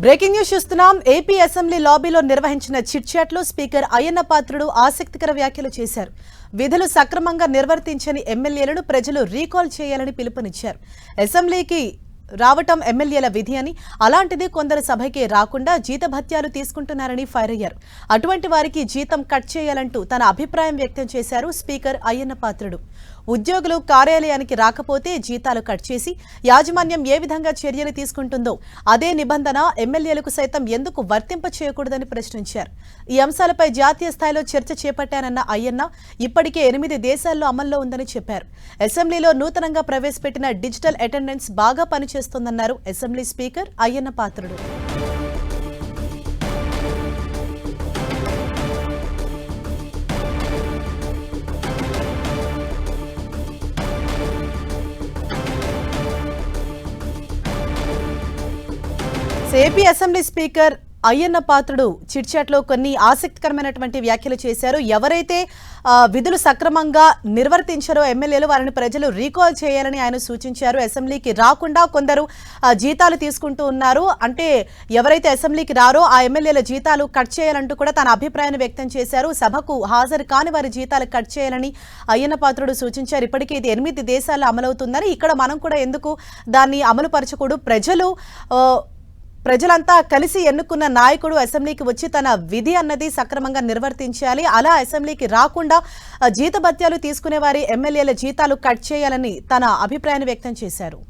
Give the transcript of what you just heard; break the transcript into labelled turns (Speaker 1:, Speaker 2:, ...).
Speaker 1: Breaking news చూస్తున్నాం. AP assembly లాబీలో నిర్వహించిన chit chat లో స్పీకర్ అయ్యన్న పాత్రుడు ఆసక్తికర వ్యాఖ్యలు చేశారు. విధులు సక్రమంగా నిర్వర్తించని ఎమ్మెల్యేలను ప్రజలు రీకాల్ చేయాలని పిలుపునిచ్చారు. అసెంబ్లీకి రావటం ఎమ్మెల్యేల విధి అని, అలాంటిది కొందరు సభకి రాకుండా జీతభత్యాలు తీసుకుంటున్నారని ఫైర్ అయ్యారు. అటువంటి వారికి జీతం కట్ చేయాలంటూ తన అభిప్రాయం వ్యక్తం చేశారు స్పీకర్ అయ్యన్న పాత్రుడు. ఉద్యోగులు కార్యాలయానికి రాకపోతే జీతాలు కట్ చేసి యాజమాన్యం ఏ విధంగా చర్యలు తీసుకుంటుందో అదే నిబంధన ఎమ్మెల్యేలకు సైతం ఎందుకు వర్తింప చేయకూడదని ప్రశ్నించారు. ఈ అంశాలపై జాతీయ స్థాయిలో చర్చ చేపట్టానన్న అయ్యన్న ఇప్పటికే 8 దేశాల్లో అమల్లో ఉందని చెప్పారు. అసెంబ్లీలో నూతనంగా ప్రవేశపెట్టిన డిజిటల్ అటెండెన్స్ బాగా పనిచేస్తోందన్నారు assembly speaker Ayyanna Patrudu. AP assembly speaker Ayyanna Patrudu chit chat లో కొన్ని ఆసక్తికరమైనటువంటి వ్యాఖ్యలు చేశారు. ఎవరైతే విధులు సక్రమంగా నిర్వర్తించారో ఎమ్మెల్యేలు వారిని ప్రజలు రీకాల్ చేయాలని ఆయన సూచించారు. అసెంబ్లీకి రాకుండా కొందరు జీతాలు తీసుకుంటూ ఉన్నారు, అంటే ఎవరైతే అసెంబ్లీకి రారో ఆ ఎమ్మెల్యేల జీతాలు కట్ చేయాలంటూ కూడా తన అభిప్రాయాన్ని వ్యక్తం చేశారు. సభకు హాజరు కాని వారి జీతాలు కట్ చేయాలని అయ్యన్న పాత్రుడు సూచించారు. ఇప్పటికే ఇది 8 దేశాల్లో అమలవుతుందని, ఇక్కడ మనం కూడా ఎందుకు దాన్ని అమలు పరచకూడదు, ప్రజలంతా కలిసి ఎన్నుకున్న నాయకుడు అసెంబ్లీకి వచ్చి తన విధి అన్నది సక్రమంగా నిర్వర్తించాలి. అలా అసెంబ్లీకి రాకుండా జీతభత్యాలు తీసుకునే వారి ఎమ్మెల్యేల జీతాలు కట్ చేయాలని తన అభిప్రాయాన్ని వ్యక్తం చేశారు.